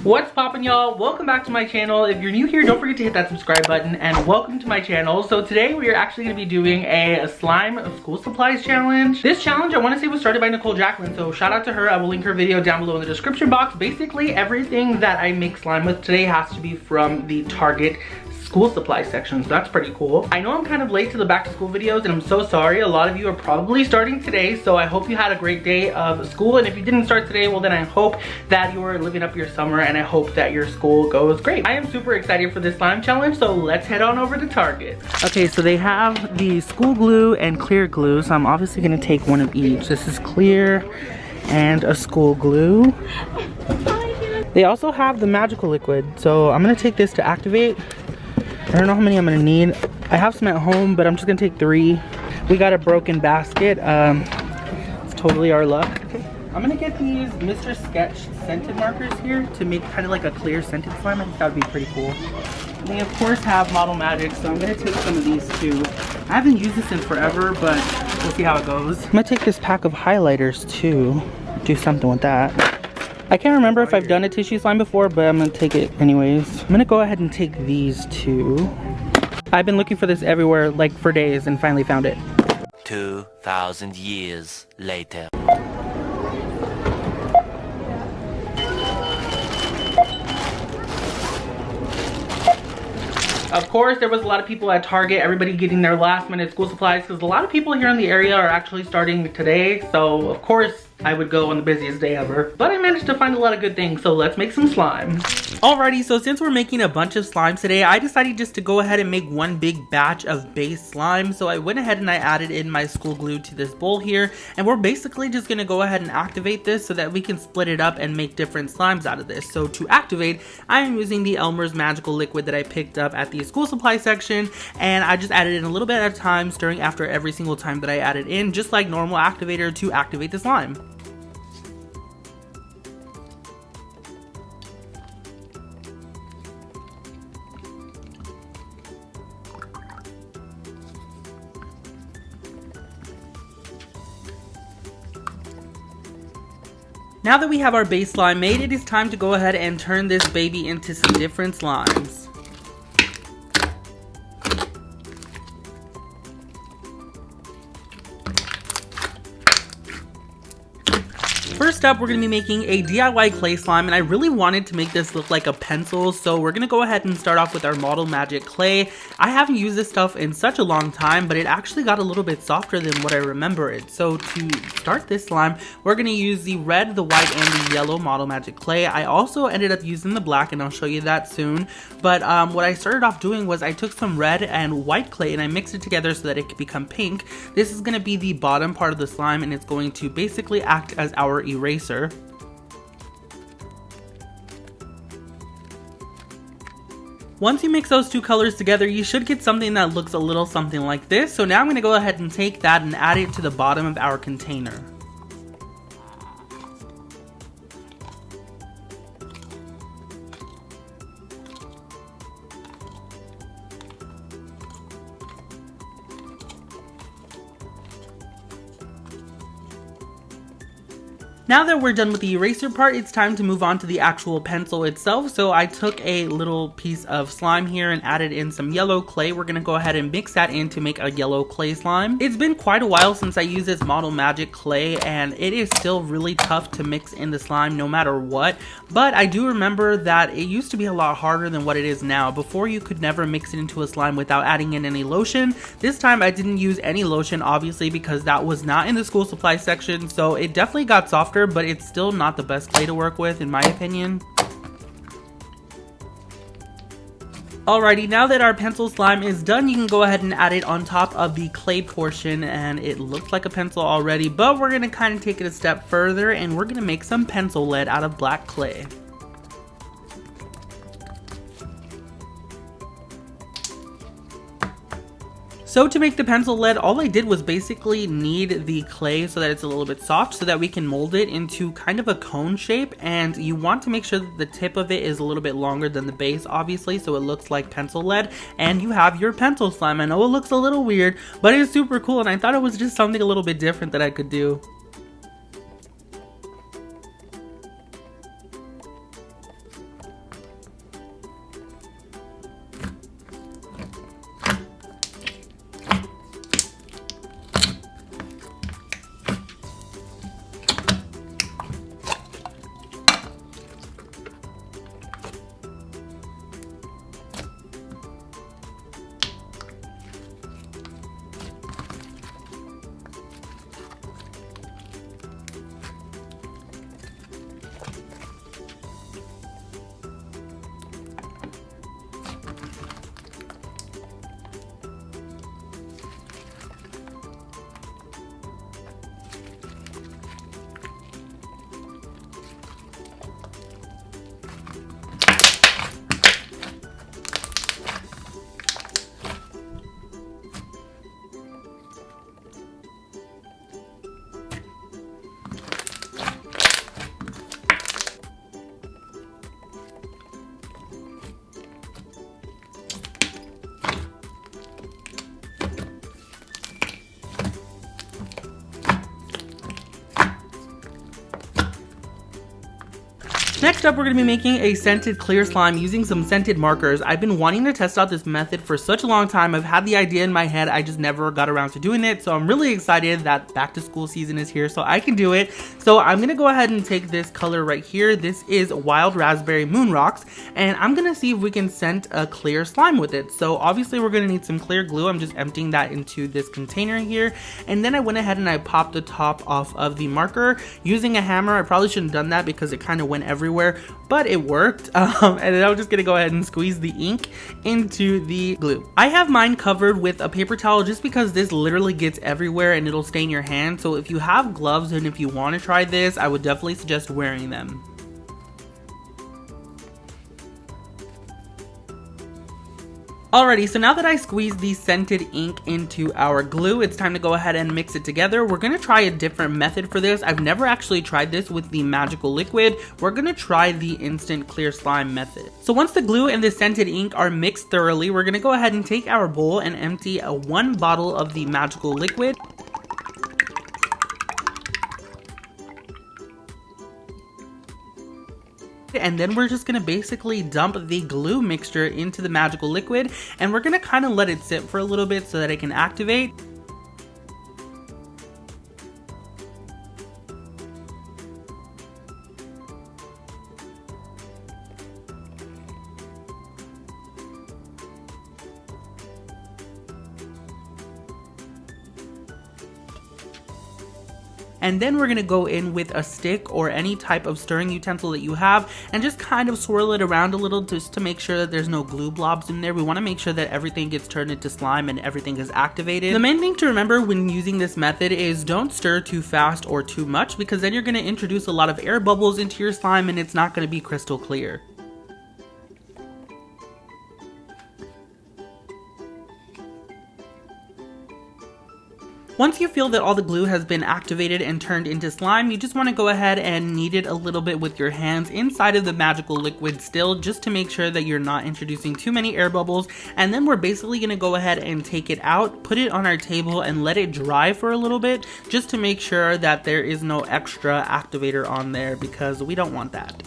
What's poppin', y'all? Welcome back to my channel. If you're new here, don't forget to hit that subscribe button, and welcome to my channel. So today we are actually going to be doing a slime school supplies challenge. This challenge, I want to say, was started by Nicole Jacqueline, so shout out to her. I will link her video down below in the description box. Basically, everything that I make slime with today has to be from the Target school supply section, so that's pretty cool. I know I'm kind of late to the back to school videos, and I'm so sorry. A lot of you are probably starting today, so I hope you had a great day of school, and if you didn't start today, well then I hope that you are living up your summer, and I hope that your school goes great. I am super excited for this slime challenge, so let's head on over to Target. Okay, so they have the school glue and clear glue, so I'm obviously gonna take one of each. This is clear and a school glue. They also have the magical liquid, so I'm gonna take this to activate. I don't know how many I'm gonna need. I have some at home, but I'm just gonna take 3. We got a broken basket. It's totally our luck. I'm gonna get these Mr. Sketch scented markers here to make kind of like a clear scented slime. I think that would be pretty cool. They of course have Model Magic, so I'm gonna take some of these too. I haven't used this in forever, but we'll see how it goes. I'm gonna take this pack of highlighters too. Do something with that. I can't remember if I've done a tissue slime before, but I'm gonna take it anyways. I'm gonna go ahead and take these two. I've been looking for this everywhere, like for days, and finally found it. 2,000 years later. Of course, there was a lot of people at Target, everybody getting their last minute school supplies, because a lot of people here in the area are actually starting today, so of course I would go on the busiest day ever. But I managed to find a lot of good things, so let's make some slime. Alrighty, so since we're making a bunch of slimes today, I decided just to go ahead and make one big batch of base slime. So I went ahead and I added in my school glue to this bowl here, and we're basically just gonna go ahead and activate this so that we can split it up and make different slimes out of this. So to activate, I am using the Elmer's magical liquid that I picked up at the school supply section, and I just added in a little bit at a time, stirring after every single time that I added in, just like normal activator to activate the slime. Now that we have our base slime made, it is time to go ahead and turn this baby into some different slimes. First up, we're going to be making a DIY clay slime, and I really wanted to make this look like a pencil, so we're going to go ahead and start off with our Model Magic clay. I haven't used this stuff in such a long time, but it actually got a little bit softer than what I remember it. So to start this slime, we're going to use the red, the white, and the yellow Model Magic clay. I also ended up using the black, and I'll show you that soon. But what I started off doing was I took some red and white clay and I mixed it together so that it could become pink. This is going to be the bottom part of the slime, and it's going to basically act as our eraser. Once you mix those two colors together, you should get something that looks a little something like this. So now I'm going to go ahead and take that and add it to the bottom of our container. Now that we're done with the eraser part, it's time to move on to the actual pencil itself. So I took a little piece of slime here and added in some yellow clay. We're gonna go ahead and mix that in to make a yellow clay slime. It's been quite a while since I used this Model Magic clay, and it is still really tough to mix in the slime no matter what. But I do remember that it used to be a lot harder than what it is now. Before, you could never mix it into a slime without adding in any lotion. This time I didn't use any lotion, obviously, because that was not in the school supply section. So it definitely got softer, but it's still not the best clay to work with, in my opinion. Alrighty, now that our pencil slime is done, you can go ahead and add it on top of the clay portion, and it looks like a pencil already, but we're going to kind of take it a step further, and we're going to make some pencil lead out of black clay. So to make the pencil lead, all I did was basically knead the clay so that it's a little bit soft so that we can mold it into kind of a cone shape, and you want to make sure that the tip of it is a little bit longer than the base, obviously, so it looks like pencil lead, and you have your pencil slime. I know it looks a little weird, but it's super cool, and I thought it was just something a little bit different that I could do. Next up, we're going to be making a scented clear slime using some scented markers. I've been wanting to test out this method for such a long time. I've had the idea in my head, I just never got around to doing it. So I'm really excited that back to school season is here so I can do it. So I'm going to go ahead and take this color right here. This is Wild Raspberry Moon Rocks, and I'm going to see if we can scent a clear slime with it. So obviously we're going to need some clear glue. I'm just emptying that into this container here. And then I went ahead and I popped the top off of the marker using a hammer. I probably shouldn't have done that because it kind of went everywhere, but it worked. And then I'm just gonna go ahead and squeeze the ink into the glue. I have mine covered with a paper towel just because this literally gets everywhere and it'll stain your hand. So if you have gloves and if you want to try this, I would definitely suggest wearing them. Alrighty, so now that I squeezed the scented ink into our glue, it's time to go ahead and mix it together. We're gonna try a different method for this. I've never actually tried this with the magical liquid. We're gonna try the instant clear slime method. So once the glue and the scented ink are mixed thoroughly, we're gonna go ahead and take our bowl and empty one bottle of the magical liquid. And then we're just gonna basically dump the glue mixture into the magical liquid, and we're gonna kind of let it sit for a little bit so that it can activate. And then we're gonna go in with a stick or any type of stirring utensil that you have and just kind of swirl it around a little just to make sure that there's no glue blobs in there. We wanna make sure that everything gets turned into slime and everything is activated. The main thing to remember when using this method is don't stir too fast or too much, because then you're gonna introduce a lot of air bubbles into your slime and it's not gonna be crystal clear. Once you feel that all the glue has been activated and turned into slime, you just want to go ahead and knead it a little bit with your hands inside of the magical liquid still, just to make sure that you're not introducing too many air bubbles. And then we're basically going to go ahead and take it out, put it on our table, and let it dry for a little bit, just to make sure that there is no extra activator on there, because we don't want that.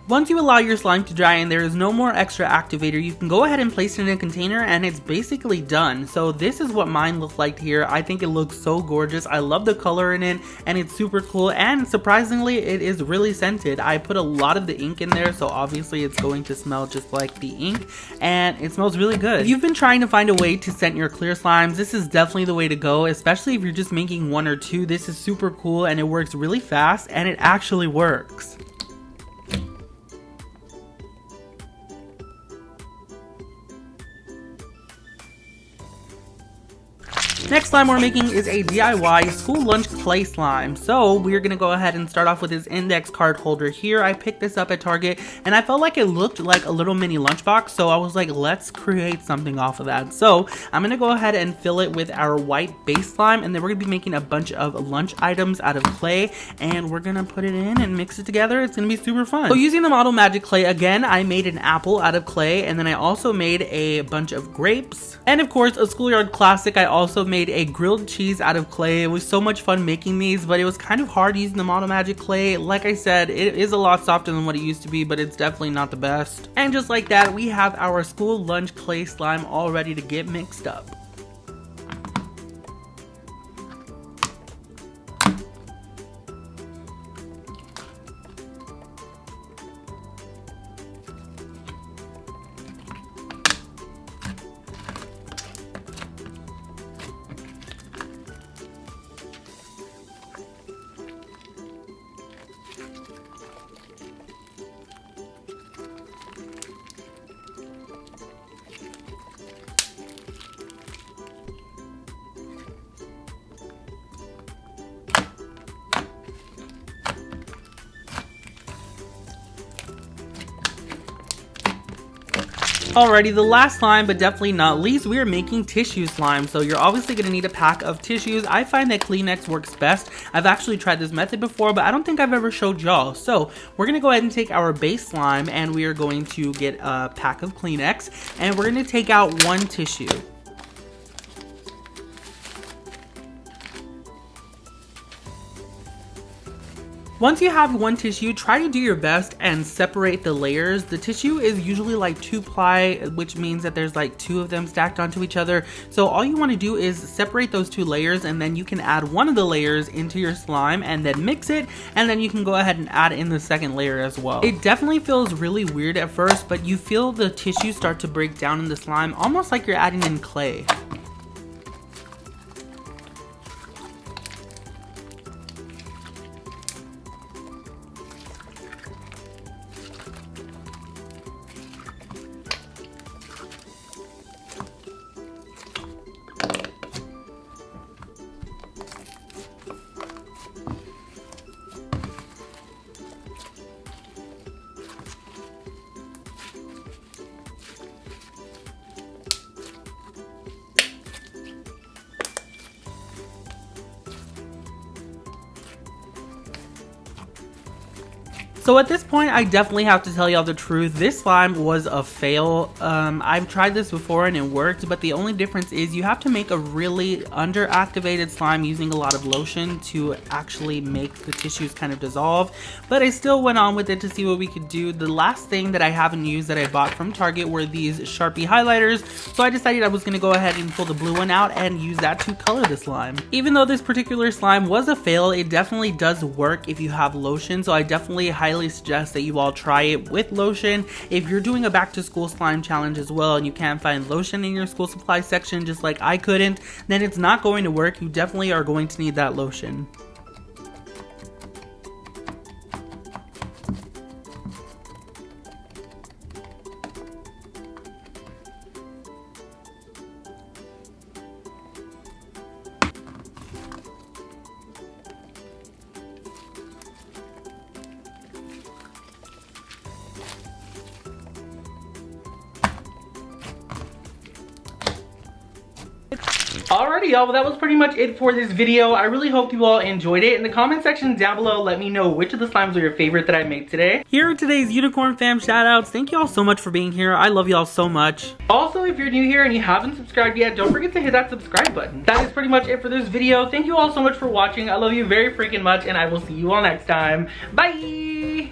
Once you allow your slime to dry and there is no more extra activator, you can go ahead and place it in a container and it's basically done. So this is what mine looked like here. I think it looks so gorgeous. I love the color in it and it's super cool, and surprisingly it is really scented. I put a lot of the ink in there, so obviously it's going to smell just like the ink, and it smells really good. If you've been trying to find a way to scent your clear slimes, this is definitely the way to go, especially if you're just making one or two. This is super cool and it works really fast, and it actually works. Next slime we're making is a DIY school lunch clay slime. So we're gonna go ahead and start off with this index card holder here. I picked this up at Target and I felt like it looked like a little mini lunchbox, so I was like, let's create something off of that. So I'm gonna go ahead and fill it with our white base slime, and then we're gonna be making a bunch of lunch items out of clay, and we're gonna put it in and mix it together. It's gonna be super fun. So using the Model Magic clay again, I made an apple out of clay, and then I also made a bunch of grapes, and of course a schoolyard classic, I also made a grilled cheese out of clay. It was so much fun making these, but it was kind of hard using the Model Magic clay. Like I said, it is a lot softer than what it used to be, but it's definitely not the best. And just like that, we have our school lunch clay slime all ready to get mixed up. Alrighty, the last slime, but definitely not least, we are making tissue slime. So you're obviously going to need a pack of tissues. I find that Kleenex works best. I've actually tried this method before, but I don't think I've ever showed y'all. So we're going to go ahead and take our base slime, and we are going to get a pack of Kleenex, and we're going to take out one tissue. Once you have one tissue, try to do your best and separate the layers. The tissue is usually like 2-ply, which means that there's like 2 of them stacked onto each other. So all you want to do is separate those 2 layers, and then you can add one of the layers into your slime and then mix it, and then you can go ahead and add in the second layer as well. It definitely feels really weird at first, but you feel the tissue start to break down in the slime, almost like you're adding in clay. So at this point, I definitely have to tell y'all the truth. This slime was a fail. I've tried this before and it worked, but the only difference is you have to make a really underactivated slime using a lot of lotion to actually make the tissues kind of dissolve. But I still went on with it to see what we could do. The last thing that I haven't used that I bought from Target were these Sharpie highlighters. So I decided I was going to go ahead and pull the blue one out and use that to color the slime. Even though this particular slime was a fail, it definitely does work if you have lotion. So I definitely highly suggest that you all try it with lotion. If you're doing a back to school slime challenge as well and you can't find lotion in your school supply section just like I couldn't, then it's not going to work. You definitely are going to need that lotion. Alrighty y'all, well that was pretty much it for this video. I really hope you all enjoyed it. In the comment section down below, let me know which of the slimes are your favorite that I made today. Here are today's Unicorn Fam shoutouts. Thank you all so much for being here. I love y'all so much. Also, if you're new here and you haven't subscribed yet, don't forget to hit that subscribe button. That is pretty much it for this video. Thank you all so much for watching. I love you very freaking much, and I will see you all next time. Bye!